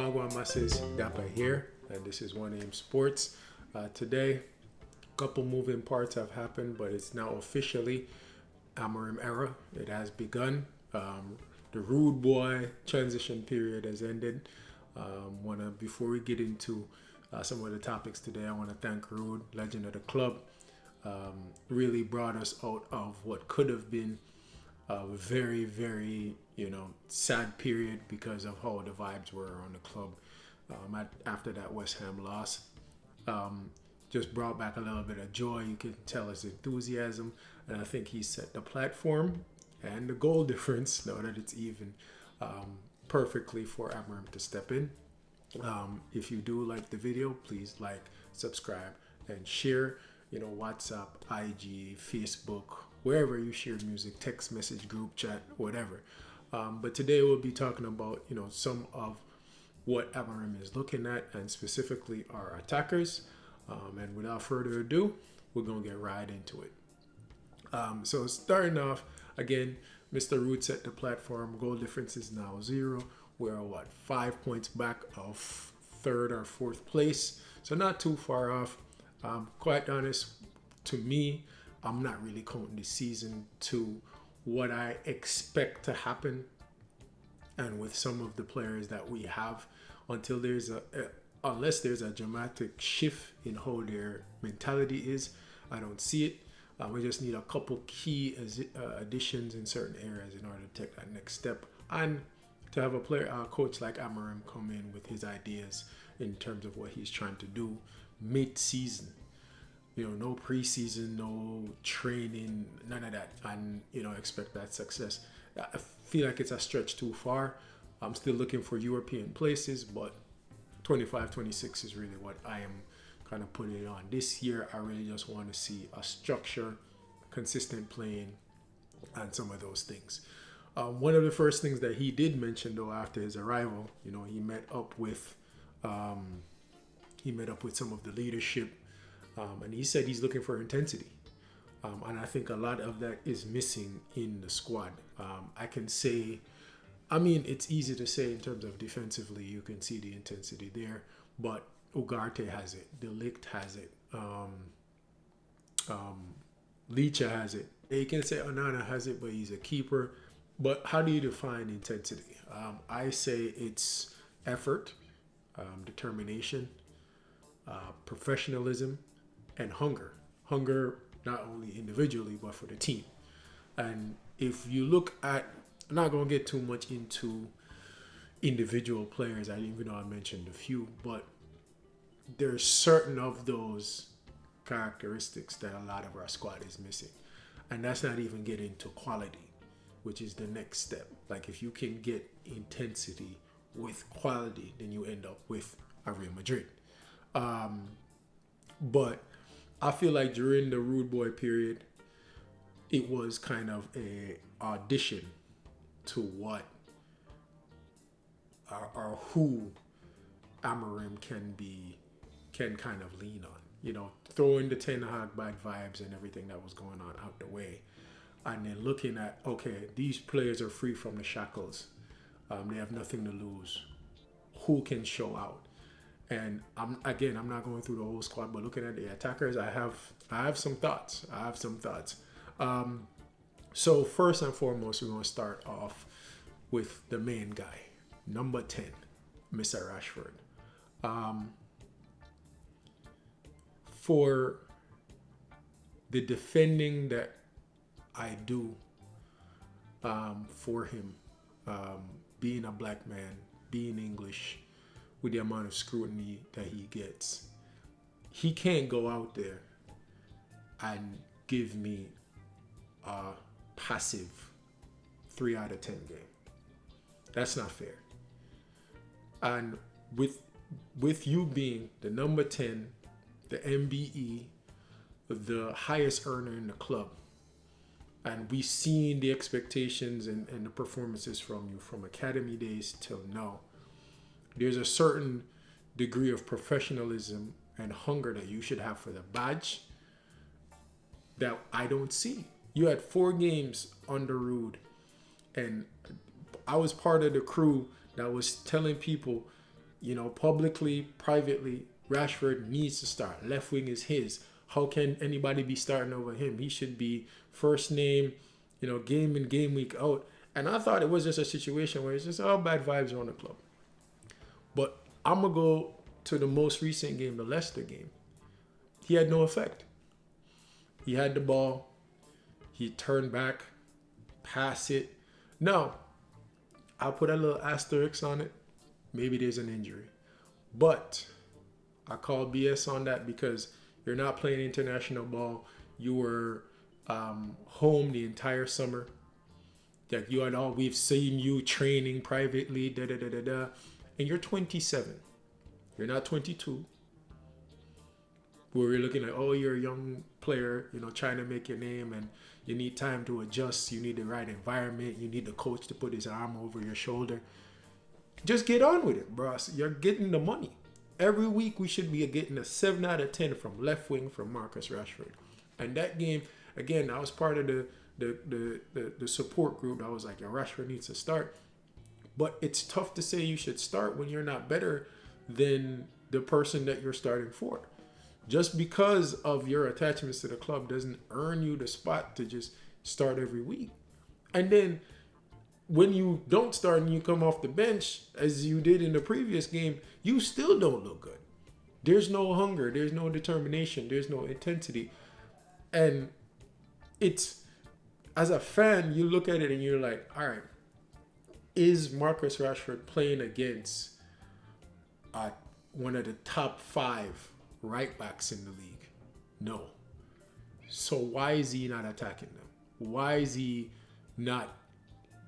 Wagwan Masses, Dapper here, and this is One Aim Sports. Today, a couple moving parts have happened, but it's now officially Amorim era. It has begun. The Ruud boy transition period has ended. Before we get into some of the topics today, I want to thank Ruud, legend of the club. Really brought us out of what could have been a very, very, sad period because of how the vibes were around the club after that West Ham loss. Just brought back a little bit of joy. You can tell his enthusiasm, and I think he set the platform and the goal difference, now that it's even, perfectly for Amorim to step in. If you do like the video, please like, subscribe, and share. WhatsApp, IG, Facebook, wherever you share music, text message, group chat, whatever. But today we'll be talking about, some of what Amorim is looking at, and specifically our attackers. And without further ado, we're going to get right into it. So starting off, again, Mr. Ruud set the platform. Goal difference is now 0. We're 5 points back of 3rd or 4th place. So not too far off. Quite honest, to me, I'm not really counting the season to what I expect to happen, and with some of the players that we have, until unless there's a dramatic shift in how their mentality is, I don't see it. We just need a couple key additions in certain areas in order to take that next step, and to have a coach like Amorim come in with his ideas in terms of what he's trying to do mid-season. No preseason, no training, none of that, and expect that success. I feel like it's a stretch too far. I'm still looking for European places, but 25-26 is really what I am kind of putting it on. This year, I really just want to see a structure, consistent playing, and some of those things. One of the first things that he did mention, though, after his arrival, he met up with some of the leadership, and he said he's looking for intensity. And I think a lot of that is missing in the squad. I can say, it's easy to say in terms of defensively, you can see the intensity there, but Ugarte has it, De Ligt has it, Licha has it. You can say Onana has it, but he's a keeper. But how do you define intensity? I say it's effort, determination, professionalism, and hunger. Hunger not only individually, but for the team. And if you look at, I'm not going to get too much into individual players, even though I mentioned a few, but there's certain of those characteristics that a lot of our squad is missing. And that's not even getting to quality, which is the next step. Like, if you can get intensity with quality, then you end up with a Real Madrid. But I feel like during the Rude Boy period, it was kind of a audition to what or who Amorim can kind of lean on. Throwing the Ten Hag bad vibes and everything that was going on out the way, and then looking at, okay, these players are free from the shackles. They have nothing to lose. Who can show out? And I'm not going through the whole squad, but looking at the attackers, I have some thoughts. So first and foremost, we're going to start off with the main guy, number 10, Mr. Rashford. For the defending that I do for him, being a black man, being English, with the amount of scrutiny that he gets, he can't go out there and give me a passive 3 out of 10 game. That's not fair. And with you being the number 10, the MBE, the highest earner in the club, and we've seen the expectations and the performances from you from academy days till now, there's a certain degree of professionalism and hunger that you should have for the badge that I don't see. You had 4 games under Ruud, and I was part of the crew that was telling people publicly, privately, Rashford needs to start. Left wing is his. How can anybody be starting over him? He should be first name, game in, game week out. And I thought it was just a situation where it's just all bad vibes around the club. But I'm going to go to the most recent game, the Leicester game. He had no effect. He had the ball. He turned back, pass it. Now, I'll put a little asterisk on it. Maybe there's an injury. But I call BS on that because you're not playing international ball. You were home the entire summer. Like we've seen you training privately, and you're 27. You're not 22. Where we're looking at, you're a young player, trying to make your name, and you need time to adjust. You need the right environment. You need the coach to put his arm over your shoulder. Just get on with it, bro. You're getting the money. Every week we should be getting a 7 out of 10 from left wing from Marcus Rashford. And that game, again, I was part of the support group. I was like, Rashford needs to start. But it's tough to say you should start when you're not better than the person that you're starting for. Just because of your attachments to the club doesn't earn you the spot to just start every week. And then when you don't start and you come off the bench, as you did in the previous game, you still don't look good. There's no hunger. There's no determination. There's no intensity. And it's, as a fan, you look at it and you're like, all right, is Marcus Rashford playing against one of the top 5 right backs in the league? No. So why is he not attacking them? Why is he not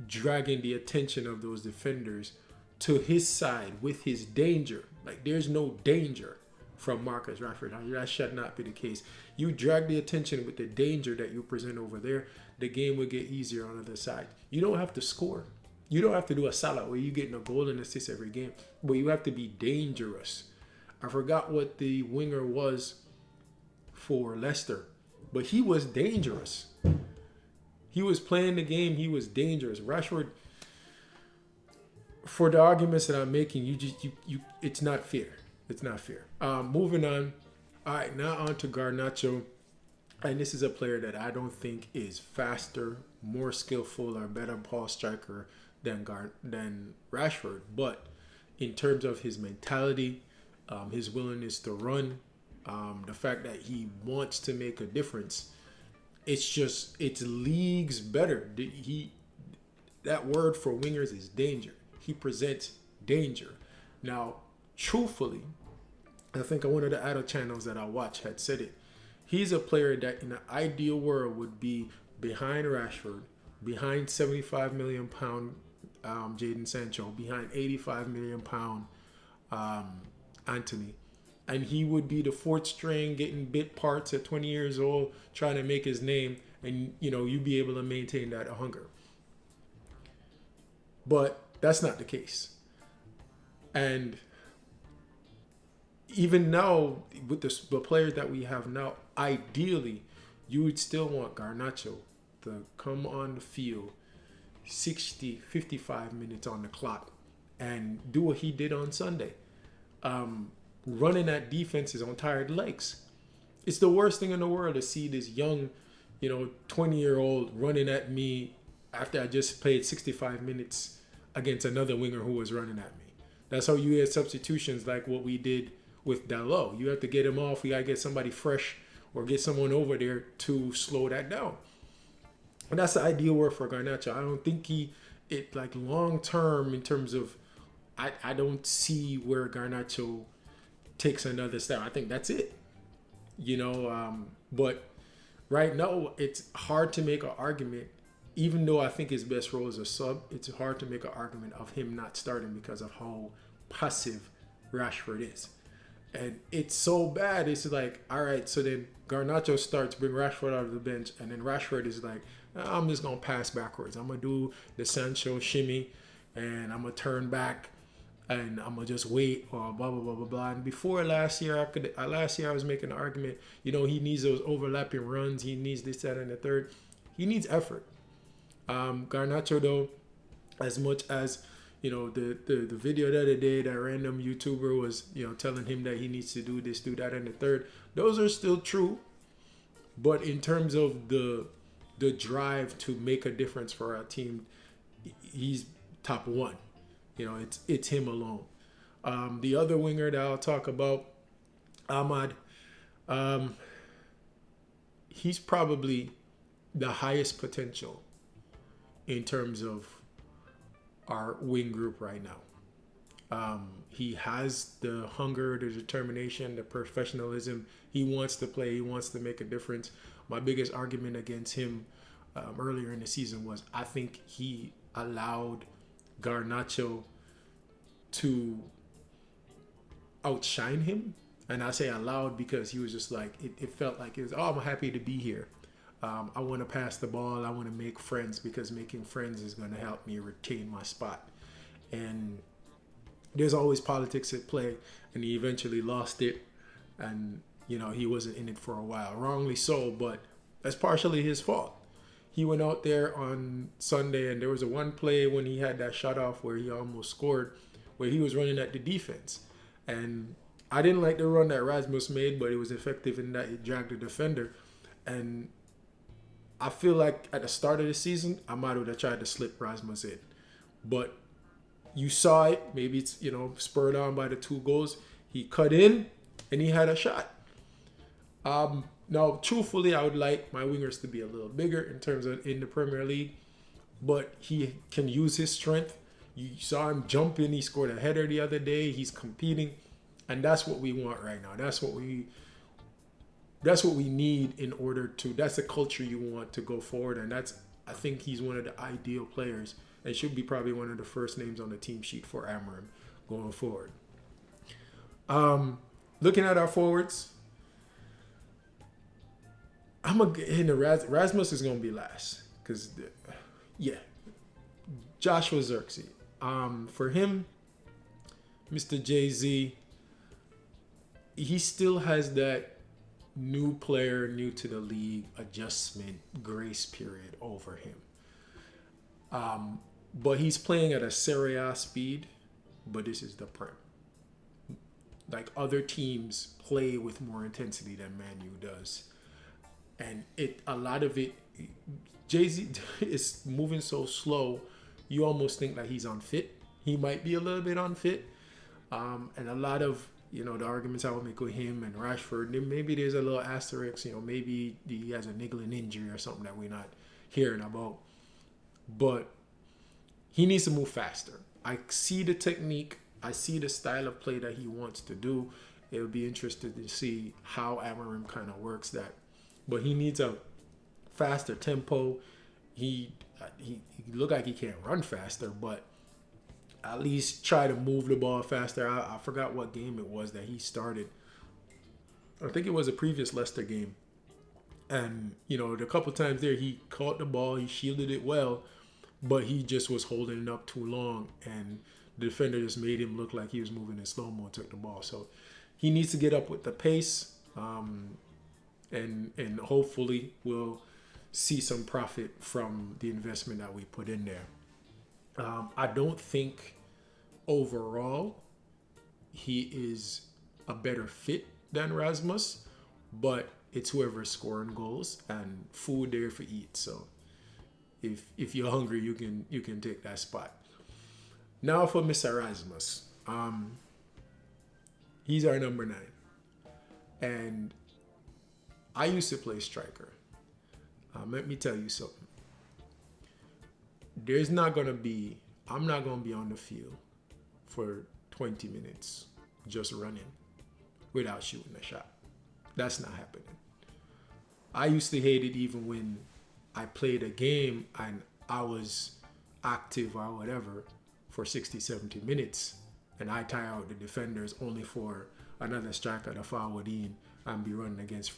dragging the attention of those defenders to his side with his danger? Like, there's no danger from Marcus Rashford. That should not be the case. You drag the attention with the danger that you present over there, the game will get easier on the other side. You don't have to score. You don't have to do a Salah where you're getting a goal and assist every game, but you have to be dangerous. I forgot what the winger was for Leicester, but he was dangerous. He was playing the game. He was dangerous. Rashford, for the arguments that I'm making, it's not fair. It's not fair. Moving on. All right, now on to Garnacho. And this is a player that I don't think is faster, more skillful, or better ball striker than Rashford. But in terms of his mentality, his willingness to run, the fact that he wants to make a difference, it's leagues better. That word for wingers is danger. He presents danger. Now, truthfully, I think one of the adult channels that I watch had said it. He's a player that in an ideal world would be behind Rashford, behind £75 million Jadon Sancho, behind £85 million Anthony. And he would be the 4th string, getting bit parts at 20 years old, trying to make his name, and you'd be able to maintain that hunger. But that's not the case. And even now, with the players that we have now, ideally, you would still want Garnacho to come on the field 55 minutes on the clock and do what he did on Sunday. Running at defenses on tired legs. It's the worst thing in the world to see this young, 20-year-old running at me after I just played 65 minutes against another winger who was running at me. That's how you get substitutions like what we did with Dalot. You have to get him off. You got to get somebody fresh or get someone over there to slow that down. And that's the ideal work for Garnacho. I don't think long term in terms of, I don't see where Garnacho takes another step. I think that's it. But right now it's hard to make an argument, even though I think his best role is a sub. It's hard to make an argument of him not starting because of how passive Rashford is. And it's so bad. It's like, all right, so then Garnacho starts, bring Rashford out of the bench, and then Rashford is like, I'm just going to pass backwards. I'm going to do the Sancho shimmy, and I'm going to turn back, and I'm going to just wait, or blah, blah, blah, blah, blah. And before last year, I was making an argument, he needs those overlapping runs. He needs this, that, and the third. He needs effort. Garnacho, though, as much as, the video the other day, that random YouTuber was, telling him that he needs to do this, do that, and the third. Those are still true. But in terms of the drive to make a difference for our team, he's top one. It's him alone. The other winger that I'll talk about, Ahmad, he's probably the highest potential in terms of our wing group right now. He has the hunger, the determination, the professionalism. He wants to play. He wants to make a difference. My biggest argument against him earlier in the season was I think he allowed Garnacho to outshine him. And I say allowed because he was just like, it felt like it was, I'm happy to be here. I want to pass the ball. I want to make friends because making friends is going to help me retain my spot. And there's always politics at play, and he eventually lost it. And, he wasn't in it for a while. Wrongly so, but that's partially his fault. He went out there on Sunday, and there was a one play when he had that shot off where he almost scored, where he was running at the defense. And I didn't like the run that Rasmus made, but it was effective in that it dragged the defender. And I feel like at the start of the season, I might have tried to slip Rasmus in. But you saw it. Maybe it's, spurred on by the 2 goals. He cut in, and he had a shot. Now, truthfully, I would like my wingers to be a little bigger in terms of in the Premier League. But he can use his strength. You saw him jump in. He scored a header the other day. He's competing. And that's what we want right now. That's what we need in order to, that's the culture you want to go forward. And I think he's one of the ideal players and should be probably one of the first names on the team sheet for Amorim going forward. Looking at our forwards, Rasmus is going to be last because, Joshua Zirkzee. For him, Mr. Jay-Z, he still has that new player, new to the league adjustment grace period over him. But he's playing at a Serie A speed, but this is the Prem. Like other teams play with more intensity than Man U does. And a lot of it, Jay-Z is moving so slow, you almost think that he's unfit. He might be a little bit unfit. And a lot of, the arguments I would make with him and Rashford, maybe there's a little asterisk, maybe he has a niggling injury or something that we're not hearing about. But he needs to move faster. I see the technique. I see the style of play that he wants to do. It'll be interesting to see how Amorim kind of works that. But he needs a faster tempo. He look like he can't run faster, but at least try to move the ball faster. I forgot what game it was that he started. I think it was a previous Leicester game. And, the couple times there, he caught the ball, he shielded it well, but he just was holding it up too long. And the defender just made him look like he was moving in slow-mo and took the ball. So he needs to get up with the pace. And hopefully we'll see some profit from the investment that we put in there. I don't think overall he is a better fit than Rasmus, but it's whoever's scoring goals and food there for eat. So if you're hungry, you can take that spot. Now for Mr. Rasmus. He's our number 9. And I used to play striker. Let me tell you something. I'm not going to be on the field for 20 minutes just running without shooting a shot. That's not happening. I used to hate it even when I played a game and I was active or whatever for 60, 70 minutes and I tire out the defenders only for another striker to forward in and be running against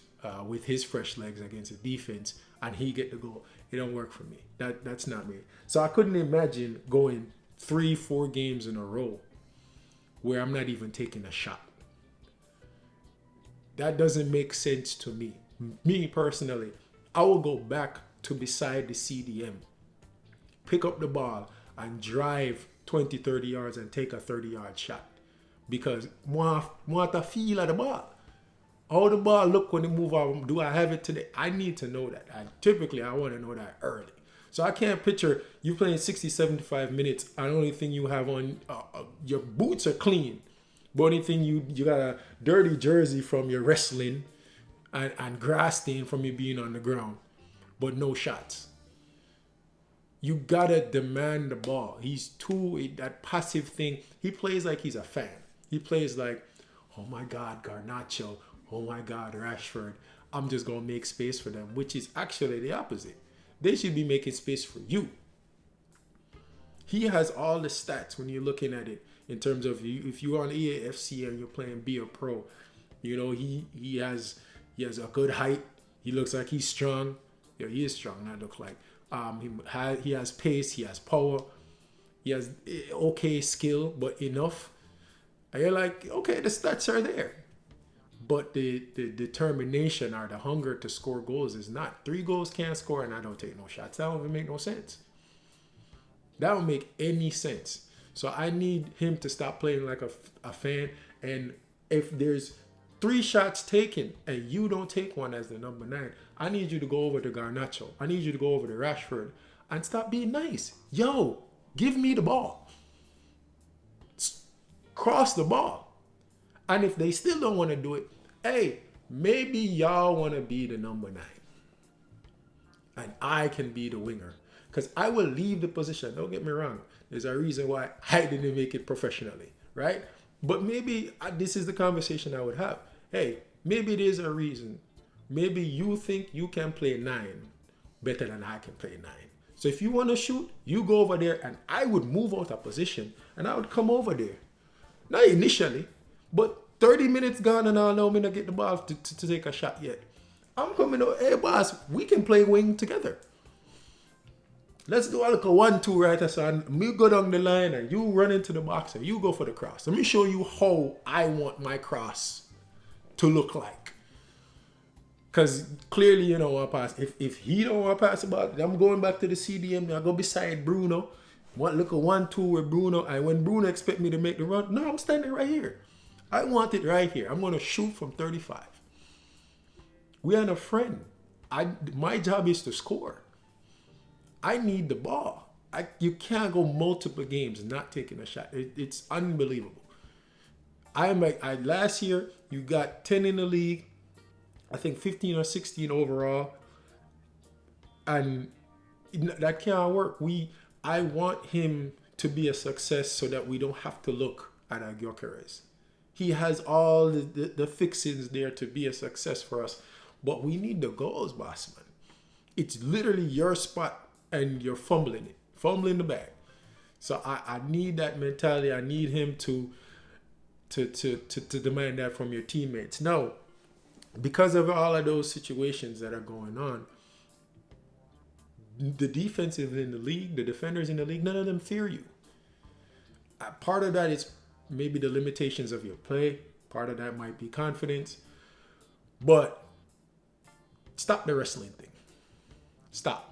with his fresh legs against a defense and he get the goal. It don't work for me. That's not me. So I couldn't imagine going 3-4 games in a row where I'm not even taking a shot. That doesn't make sense to me. Me personally, I will go back to beside the CDM, pick up the ball and drive 20, 30 yards and take a 30-yard shot. Because want the feel of the ball. How the ball look when it move out, do I have it today? I need to know that. Typically, I want to know that early. So I can't picture you playing 60, 75 minutes. And the only thing you have on, your boots are clean. But only thing you got a dirty jersey from your wrestling and grass stain from you being on the ground. But no shots. You got to demand the ball. He's that passive thing. He plays like he's a fan. He plays like, oh my God, Garnacho. Oh my God, Rashford. I'm just going to make space for them, which is actually the opposite. They should be making space for you. He has all the stats when you're looking at it in terms of if you're on EAFC and you're playing Be a Pro. You know, he has a good height. He looks like he's strong. Yeah, he is strong, that look like. He has pace, he has power, he has okay skill, but enough. And you're like, okay, the stats are there. But the determination or the hunger to score goals is not. 3 goals can't score and I don't take no shots. That don't even make no sense. That don't make any sense. So I need him to stop playing like a fan. And if there's 3 shots taken and you don't take one as the number 9, I need you to go over to Garnacho. I need you to go over to Rashford and stop being nice. Yo, give me the ball. Cross the ball. And if they still don't want to do it, hey, maybe y'all want to be the number 9. And I can be the winger. Because I will leave the position. Don't get me wrong. There's a reason why I didn't make it professionally, right? But maybe this is the conversation I would have. Hey, maybe there's a reason. Maybe you think you can play 9 better than I can play 9. So if you want to shoot, you go over there and I would move out of position and I would come over there. Not initially, but 30 minutes gone and I don't know me to get the ball to take a shot yet. I'm coming over, hey boss, we can play wing together. Let's do a little 1-2 right son. Me go down the line and you run into the box and you go for the cross. Let me show you how I want my cross to look like. Because clearly, you know, want pass. If he don't want to pass the ball, I'm going back to the CDM. I go beside Bruno. Look at 1-2 with Bruno. And when Bruno expect me to make the run, no, I'm standing right here. I want it right here. I'm going to shoot from 35. We are a friend. My job is to score. I need the ball. You can't go multiple games not taking a shot. It's unbelievable. Last year, you got 10 in the league. I think 15 or 16 overall. And that can't work. I want him to be a success so that we don't have to look at Gyökeres. He has all the fixings there to be a success for us. But we need the goals, boss man. It's literally your spot and you're fumbling the bag. So I need that mentality. I need him to demand that from your teammates. Now, because of all of those situations that are going on, the defensive in the league, the defenders in the league, none of them fear you. Part of that is maybe the limitations of your play. Part of that might be confidence. But stop the wrestling thing. Stop.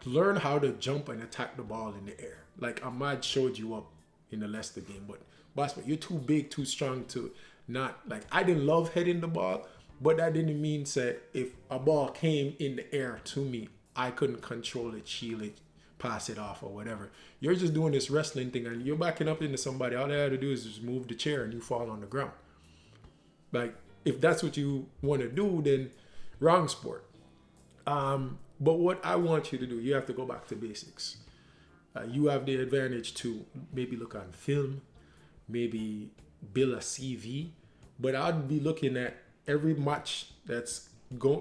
Learn how to jump and attack the ball in the air. Like Amad showed you up in the Leicester game. But boss, you're too big, too strong to not, I didn't love heading the ball, but that didn't mean that if a ball came in the air to me, I couldn't control it, shield it, pass it off or whatever. You're just doing this wrestling thing and you're backing up into somebody. All they have to do is just move the chair and you fall on the ground. If that's what you want to do, then wrong sport. But what I want you to do, you have to go back to basics. You have the advantage to maybe look on film, maybe build a CV, but I'd be looking at every match that's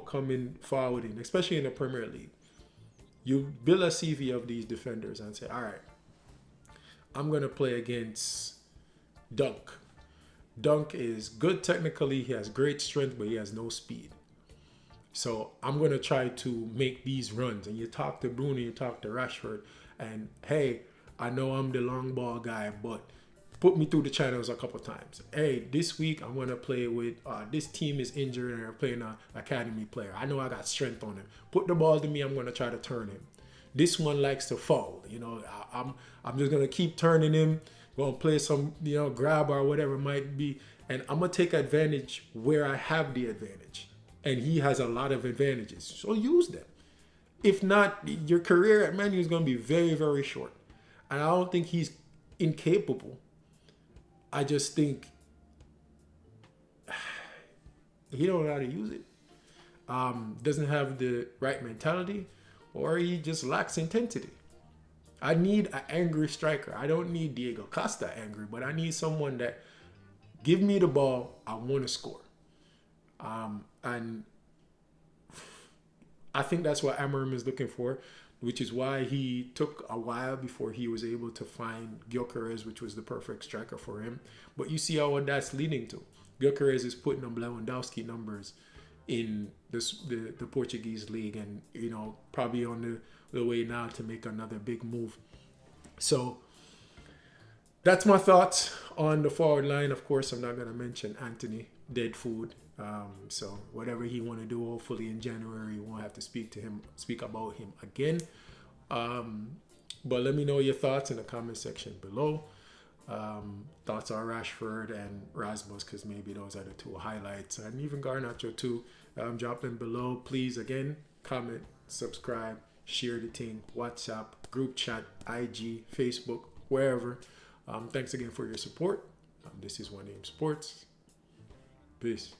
coming forward in, especially in the Premier League. You build a CV of these defenders and say, all right, I'm going to play against Dunk. Dunk is good technically, he has great strength, but he has no speed. So I'm going to try to make these runs. And you talk to Bruno, you talk to Rashford, and hey, I know I'm the long ball guy, but put me through the channels a couple times. Hey, this week I'm going to play with, this team is injured and they're playing an academy player. I know I got strength on him. Put the ball to me, I'm going to try to turn him. This one likes to foul. I'm just gonna keep turning him, gonna play some grab or whatever it might be, and I'm gonna take advantage where I have the advantage, and he has a lot of advantages. So use them. If not, your career at Man U is gonna be very, very short. And I don't think he's incapable. I just think he don't know how to use it. Doesn't have the right mentality, or he just lacks intensity. I need an angry striker. I don't need Diego Costa angry, but I need someone that give me the ball. I want to score. And I think that's what Amorim is looking for, which is why he took a while before he was able to find Gyökeres, which was the perfect striker for him. But you see how that's leading to. Gyökeres is putting up Lewandowski numbers in the Portuguese league, and probably on the way now to make another big move. So that's my thoughts on the forward line. Of course, I'm not going to mention Anthony, dead food. So whatever he want to do, hopefully in January we won't have to speak about him again. But let me know your thoughts in the comment section below. Thoughts on Rashford and Rasmus, because maybe those are the two highlights, and even Garnacho too. Drop them below, please. Again, comment, subscribe, share the thing, WhatsApp, group chat, IG, Facebook, wherever. Thanks again for your support. This is One Name Sports. Peace.